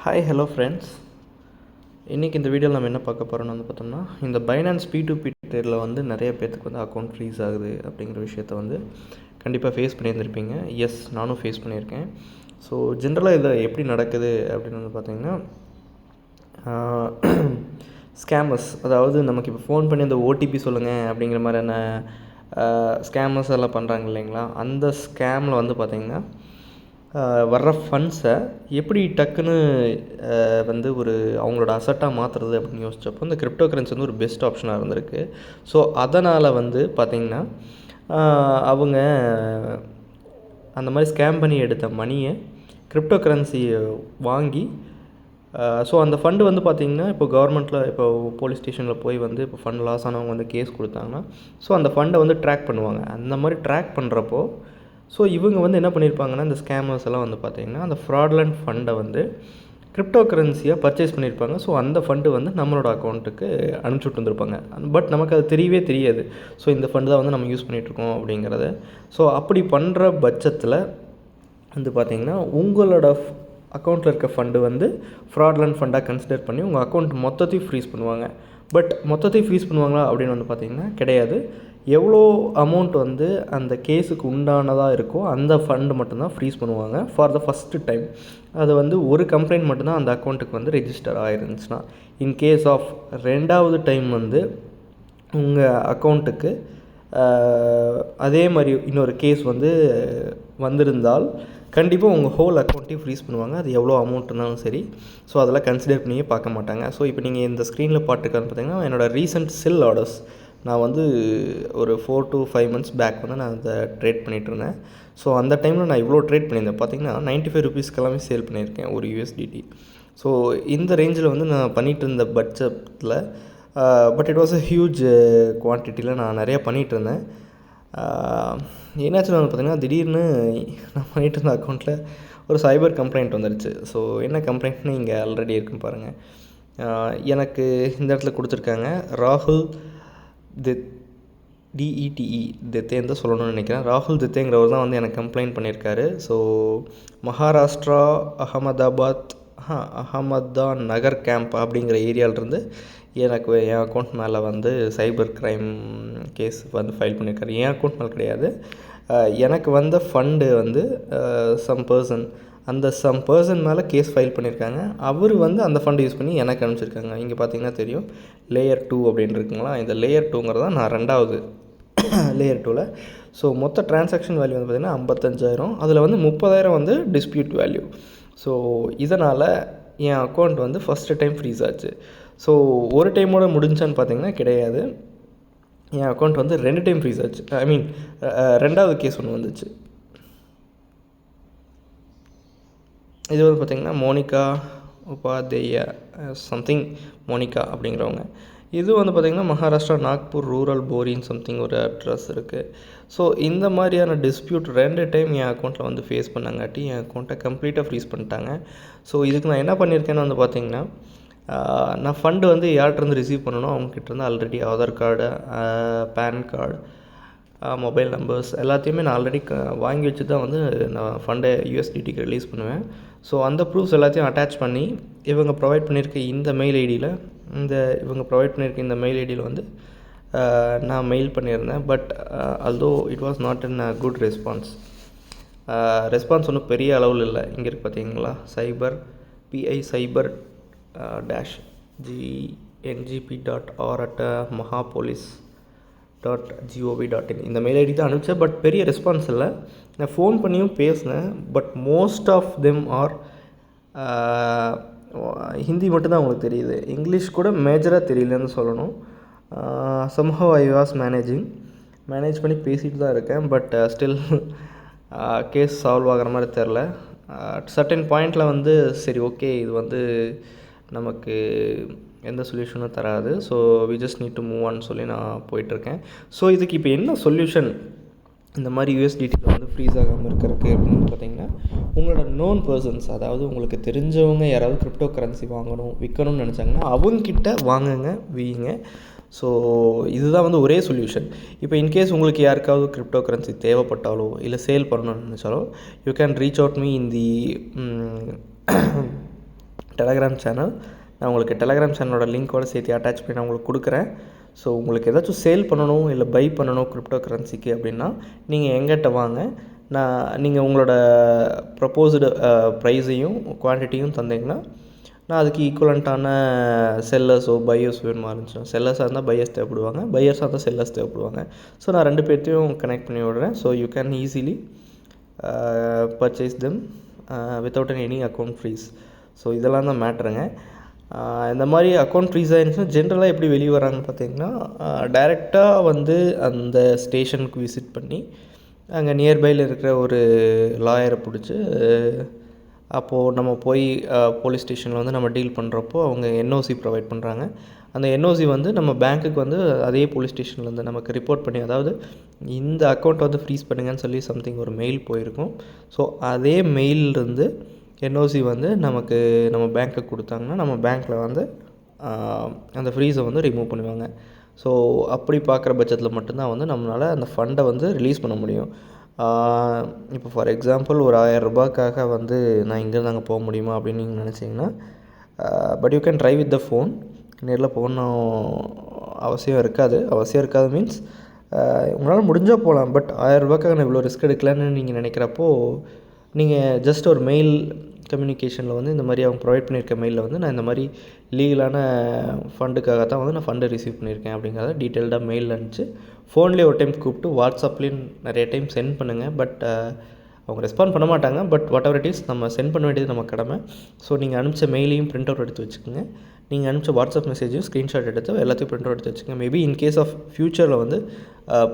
Hi hello friends. இன்றைக்கி இந்த வீடியோவில் நம்ம என்ன பார்க்க போகிறோம்னு பார்த்தோம்னா, இந்த பைனான்ஸ் P2P ட்ரேடில் நிறைய பேர்த்துக்கு அக்கௌண்ட் ஃப்ரீஸ் ஆகுது அப்படிங்கிற விஷயத்த கண்டிப்பாக ஃபேஸ் பண்ணியிருந்திருப்பீங்க. எஸ், நானும் ஃபேஸ் பண்ணியிருக்கேன். ஸோ ஜென்ரலாக இதில் எப்படி நடக்குது அப்படின்னு பார்த்தீங்கன்னா, ஸ்கேமர்ஸ், அதாவது நமக்கு இப்போ ஃபோன் பண்ணி அந்த ஓடிபி சொல்லுங்கள் அப்படிங்கிற மாதிரியான ஸ்கேமர்ஸ் எல்லாம் பண்ணுறாங்க இல்லைங்களா. அந்த ஸ்கேமில் பார்த்திங்கன்னா வர்ற ஃபண்ட்ஸை எப்படி டக்குன்னு ஒரு அவங்களோட அசட்டாக மாற்றுறது அப்படின்னு யோசித்தப்போ இந்த கிரிப்டோ கரன்சி ஒரு பெஸ்ட் ஆப்ஷனாக இருந்திருக்கு. ஸோ அதனால் பார்த்திங்கன்னா அவங்க அந்த மாதிரி ஸ்கேம் பண்ணி எடுத்த மணியை கிரிப்டோ கரன்சியை வாங்கி, ஸோ அந்த ஃபண்டு பார்த்திங்கன்னா இப்போ கவர்மெண்ட்டில் இப்போ போலீஸ் ஸ்டேஷனில் போய் இப்போ ஃபண்ட் லாஸ் ஆனவங்க கேஸ் கொடுத்தாங்கன்னா, ஸோ அந்த ஃபண்டை ட்ராக் பண்ணுவாங்க. அந்த மாதிரி ட்ராக் பண்ணுறப்போ ஸோ இவங்க என்ன பண்ணியிருப்பாங்கன்னா, இந்த ஸ்கேமர்ஸ் எல்லாம் பார்த்திங்கன்னா அந்த ஃப்ராட்லண்ட் ஃபண்டை கிரிப்டோ கரன்சியாக பர்ச்சேஸ் பண்ணியிருப்பாங்க. ஸோ அந்த ஃபண்டு நம்மளோட அக்கௌண்ட்டுக்கு அனுப்பிச்சுட்டு வந்திருப்பாங்க. பட் நமக்கு அது தெரியவே தெரியாது. ஸோ இந்த ஃபண்டு தான் நம்ம யூஸ் பண்ணிகிட்ருக்கோம் அப்படிங்கிறத. ஸோ அப்படி பண்ணுற பட்சத்தில் பார்த்திங்கன்னா உங்களோட அக்கௌண்ட்டில் இருக்க ஃபண்டு ஃப்ராட்லண்ட் ஃபண்டாக கன்சிடர் பண்ணி உங்கள் அக்கௌண்ட் மொத்தத்தையும் ஃப்ரீஸ் பண்ணுவாங்க. பட் மொத்தத்தையும் ஃப்ரீஸ் பண்ணுவாங்களா அப்படின்னு பார்த்திங்கன்னா கிடையாது. எவ்வளோ அமௌண்ட் அந்த கேஸுக்கு உண்டானதாக இருக்கோ அந்த ஃபண்டு மட்டும்தான் ஃப்ரீஸ் பண்ணுவாங்க ஃபார் த ஃபஸ்ட்டு டைம். அது ஒரு கம்ப்ளைண்ட் மட்டும்தான் அந்த அக்கௌண்ட்டுக்கு ரெஜிஸ்டர் ஆகிருந்துச்சுன்னா. இன் கேஸ் ஆஃப் ரெண்டாவது டைம் உங்கள் அக்கௌண்ட்டுக்கு அதே மாதிரி இன்னொரு கேஸ் வந்திருந்தால் கண்டிப்பாக உங்கள் ஹோல் அக்கௌண்ட்டையும் ஃப்ரீஸ் பண்ணுவாங்க. அது எவ்வளோ அமௌண்ட் இருந்தாலும் சரி. ஸோ அதெல்லாம் கன்சிடர் பண்ணியே பார்க்க மாட்டாங்க. ஸோ இப்போ நீங்கள் இந்த ஸ்க்ரீனில் பார்த்துருக்கான்னு பார்த்தீங்கன்னா, என்னோடய ரீசெண்ட் செல் ஆர்டர்ஸ் நான் ஒரு 4 to 5 months பேக் நான் அதை ட்ரேட் பண்ணிகிட்ருந்தேன். ஸோ அந்த டைமில் நான் இவ்வளோ ட்ரேட் பண்ணியிருந்தேன். பார்த்திங்கன்னா 95 rupeesக்கெல்லாமே சேல் பண்ணியிருக்கேன் ஒரு USDT. ஸோ இந்த ரேஞ்சில் நான் பண்ணிகிட்டு இருந்த பட்சத்தில் but it was a huge குவான்டிட்டியில் நான் நிறையா பண்ணிகிட்ருந்தேன். என்னாச்சுன்னு பார்த்திங்கன்னா, திடீர்னு நான் பண்ணிகிட்டு இருந்த அக்கௌண்ட்டில் ஒரு சைபர் கம்ப்ளைண்ட் வந்துடுச்சு. ஸோ என்ன கம்ப்ளைண்ட்னு இங்கே ஆல்ரெடி இருக்குன்னு பாருங்கள். எனக்கு இந்த இடத்துல கொடுத்துருக்காங்க, ராகுல் DETE தெத்தேன்னு தான் சொல்லணும்னு நினைக்கிறேன். ராகுல் தெத்தேங்கிறவர் தான் எனக்கு கம்ப்ளைண்ட் பண்ணியிருக்காரு. ஸோ மகாராஷ்டிரா அகமதா நகர் கேம்ப் அப்படிங்கிற ஏரியாவிலிருந்து எனக்கு என் அக்கௌண்ட் மேலே சைபர் க்ரைம் கேஸ் ஃபைல் பண்ணியிருக்காரு. என் அக்கௌண்ட் மேலே கிடையாது. எனக்கு வந்த ஃபண்டு சம் பர்சன் மேலே கேஸ் ஃபைல் பண்ணியிருக்காங்க. அவர் அந்த ஃபண்டை யூஸ் பண்ணி எனக்கு அனுப்பிச்சிருக்காங்க. இங்கே பார்த்தீங்கன்னா தெரியும், லேயர் 2 அப்படின்னு இருக்குங்களா. இந்த லேயர் 2ங்கிறதா நான் ரெண்டாவது லேயர் 2ல். ஸோ மொத்த ட்ரான்சாக்ஷன் வேல்யூ பார்த்திங்கன்னா 55,000. அதில் 30,000 டிஸ்பியூட் வேல்யூ. ஸோ இதனால் என் அக்கௌண்ட் ஃபஸ்ட்டு டைம் ஃப்ரீஸ் ஆச்சு. ஸோ ஒரு டைமோட முடிஞ்சான்னு பார்த்திங்கன்னா கிடையாது. என் அக்கௌண்ட் 2 டைம் ஃப்ரீஸ் ஆச்சு. ஐ மீன் ரெண்டாவது கேஸ் ஒன்று வந்துச்சு. இது பார்த்திங்கன்னா மோனிகா உபாத்யா சம்திங் மோனிகா அப்படிங்கிறவங்க. இது பார்த்திங்கன்னா மகாராஷ்டிரா நாக்பூர் ரூரல் போரின்னு சம்திங் ஒரு அட்ரஸ் இருக்குது. ஸோ இந்த மாதிரியான டிஸ்பியூட் 2 டைம் என் அக்கௌண்ட்டில் ஃபேஸ் பண்ணாங்காட்டி என் அக்கௌண்ட்டை கம்ப்ளீட்டாக ஃப்ரீஸ் பண்ணிட்டாங்க. ஸோ இதுக்கு நான் என்ன பண்ணியிருக்கேன்னு பார்த்திங்கன்னா, நான் ஃபண்டு யார்கிட்டருந்து ரிசீவ் பண்ணணும், அவங்ககிட்டருந்து already Aadhaar card, PAN card, mobile numbers எல்லாத்தையுமே நான் ஆல்ரெடி வாங்கி வச்சு தான் நான் ஃபண்டை USDTக்கு ரிலீஸ் பண்ணுவேன். ஸோ அந்த ப்ரூஃப்ஸ் எல்லாத்தையும் அட்டாச் பண்ணி இவங்க ப்ரொவைட் பண்ணியிருக்க இந்த மெயில் ஐடியில் நான் மெயில் பண்ணியிருந்தேன். But although it was not in a good response. Response ஒன்றும் பெரிய அளவில் இல்லை. இங்கே இருக்குது பார்த்தீங்களா, சைபர் PI cyber-gngp.or@mahapolice.gov.in இந்த மெயில் ஐடி தான் அனுப்பிச்சேன். பட் பெரிய ரெஸ்பான்ஸ் இல்லை. நான் ஃபோன் பண்ணியும் பேசினேன். But most of them are Hindi மட்டும்தான் அவங்களுக்கு தெரியுது. இங்கிலீஷ் கூட மேஜராக தெரியலன்னு சொல்லணும். somehow I was மேனேஜ் பண்ணி பேசிகிட்டு தான் இருக்கேன். பட் ஸ்டில் கேஸ் சால்வ் ஆகிற மாதிரி தெரில. சர்டன் பாயிண்டில் சரி ஓகே, இது நமக்கு எந்த சொல்யூஷனும் தராது. So we just need to move on சொல்லி நான் போயிட்டுருக்கேன். ஸோ இதுக்கு இப்போ என்ன சொல்யூஷன், இந்த மாதிரி USDTயில் ஃப்ரீஸ் ஆகாமல் இருக்கிறதுக்கு அப்படின்னு பார்த்தீங்கன்னா, உங்களோட நோன் பர்சன்ஸ், அதாவது உங்களுக்கு தெரிஞ்சவங்க யாராவது கிரிப்டோ கரன்சி வாங்கணும் விற்கணும்னு நினச்சாங்கன்னா அவங்கக்கிட்ட வாங்குங்க, வீங்க. ஸோ இதுதான் ஒரே சொல்யூஷன். இப்போ இன்கேஸ் உங்களுக்கு யாருக்காவது கிரிப்டோ கரன்சி தேவைப்பட்டாலோ இல்லை சேல் பண்ணணும்னு நினச்சாலோ, you can reach out me in the Telegram channel. நான் உங்களுக்கு டெலகிராம் சேனலோட லிங்க்கோட சேர்த்து அட்டாச் பண்ணி நான் உங்களுக்கு கொடுக்குறேன். ஸோ உங்களுக்கு ஏதாச்சும் சேல் பண்ணணும் இல்லை பை பண்ணணும் கிரிப்டோ கரன்சிக்கு அப்படின்னா நீங்கள் எங்கிட்ட வாங்க. நீங்கள் உங்களோட ப்ரப்போஸ்டு ப்ரைஸையும் குவான்டிட்டியும் தந்தீங்கன்னா நான் அதுக்கு ஈக்குவலண்ட்டான செல்லர்ஸோ பையர்ஸ் வேணுமா இருந்துச்சுன்னா, செல்லர்ஸாக இருந்தால் பையர்ஸ் தேவைப்படுவாங்க, பையர்ஸாக இருந்தால் செல்லர்ஸ் தேவைப்படுவாங்க. ஸோ நான் 2 பேர்த்தையும் கனெக்ட் பண்ணி விடுறேன். So you can easily purchase them without any account freeze. So இதெல்லாம் தான் மேட்ருங்க. இந்த மாதிரி அக்கௌண்ட் ஃப்ரீஸ் ஆகிருந்துச்சுன்னா ஜென்ரலாக எப்படி வெளியே வராங்கன்னு பார்த்தீங்கன்னா, டைரெக்டாக வந்து அந்த ஸ்டேஷனுக்கு விசிட் பண்ணி அங்கே நியர்பையில் இருக்கிற ஒரு லாயரை பிடிச்சி அப்போது நம்ம போய் போலீஸ் ஸ்டேஷனில் வந்து நம்ம டீல் பண்ணுறப்போ அவங்க என்ஓசி ப்ரொவைட் பண்ணுறாங்க. அந்த என்ஓசி வந்து நம்ம பேங்க்குக்கு வந்து அதே போலீஸ் ஸ்டேஷன்லேருந்து நமக்கு ரிப்போர்ட் பண்ணி, அதாவது இந்த அக்கௌண்ட் வந்து ஃப்ரீஸ் பண்ணுங்கன்னு சொல்லி சம்திங் ஒரு மெயில் போயிருக்கும். ஸோ அதே மெயிலிருந்து என்ஓசி வந்து நமக்கு நம்ம பேங்க்குக்கு கொடுத்தாங்கன்னா நம்ம பேங்க்கில் வந்து அந்த ஃப்ரீஸை வந்து ரிமூவ் பண்ணுவாங்க. ஸோ அப்படி பார்க்குற பட்சத்தில் மட்டும்தான் வந்து நம்மளால் அந்த ஃபண்டை வந்து ரிலீஸ் பண்ண முடியும். இப்போ ஃபார் எக்ஸாம்பிள் ஒரு 1000 ரூபாய்க்காக வந்து நான் இங்கேருந்து அங்கே போக முடியுமா அப்படின்னு நீங்கள் நினச்சிங்கன்னா, but you can try with the phone. நேரில் போகணும் அவசியம் இருக்காது மீன்ஸ் உங்களால் முடிஞ்சால் போகலாம். பட் 1000 ரூபாய்க்காக நான் இவ்வளோ ரிஸ்க் எடுக்கலான்னு நீங்கள் நினைக்கிறப்போ நீங்கள் ஜஸ்ட் ஒரு மெயில் கம்யூனிகேஷனில் வந்து இந்த மாதிரி அவங்க ப்ரொவைட் பண்ணியிருக்க மெயிலில் வந்து நான் இந்த மாதிரி லீகலான ஃபண்டுக்காக தான் வந்து நான் ஃபண்டை ரிசீவ் பண்ணியிருக்கேன் அப்படிங்கிறத டீட்டெயில்டாக மெயில் அனுப்பிச்சு ஃபோன்லேயே ஒரு டைம் கூப்பிட்டு வாட்ஸ்அப்லேயும் நிறைய டைம் சென்ட் பண்ணுங்கள். பட் அவங்க ரெஸ்பாண்ட் பண்ண மாட்டாங்க. But what ever it is நம்ம சென்ட் பண்ண வேண்டியது நம்ம கடமை. ஸோ நீங்கள் அனுப்பிச்ச மெயிலையும் பிரிண்ட் அவுட் எடுத்து வச்சுக்கோங்க. நீங்கள் அனுப்பிச்ச வாட்ஸ்அப் மெசேஜையும் ஸ்க்ரீன்ஷாட் எடுத்து எல்லாத்தையும் பிரிண்ட் அவுட் எடுத்து வச்சுக்கோங்க. மேபி இன் கேஸ் ஆஃப் ஃப்யூச்சரில் வந்து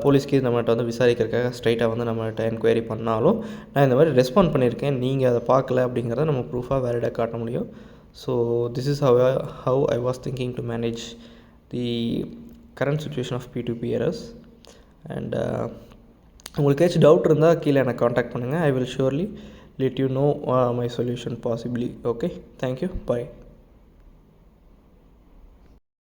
போலீஸ்க்கு நம்மகிட்ட வந்து விசாரிக்கிறதுக்காக ஸ்ட்ரைட்டாக வந்து நம்மகிட்ட என்கொயரி பண்ணாலும் நான் இந்த மாதிரி ரெஸ்பாண்ட் பண்ணியிருக்கேன், நீங்கள் அதை பார்க்கல அப்படிங்கிறத நம்ம ப்ரூஃபாக வேலிடாக காட்ட முடியும். So this is how I was thinking to manage the current situation of P2P errors. அண்ட் உங்களுக்கு ஏதாச்சும் டவுட் இருந்தால் கீழே எனக்கு காண்டாக்ட் பண்ணுங்கள். I will surely let you know my solution possibly. Okay, thank you, bye.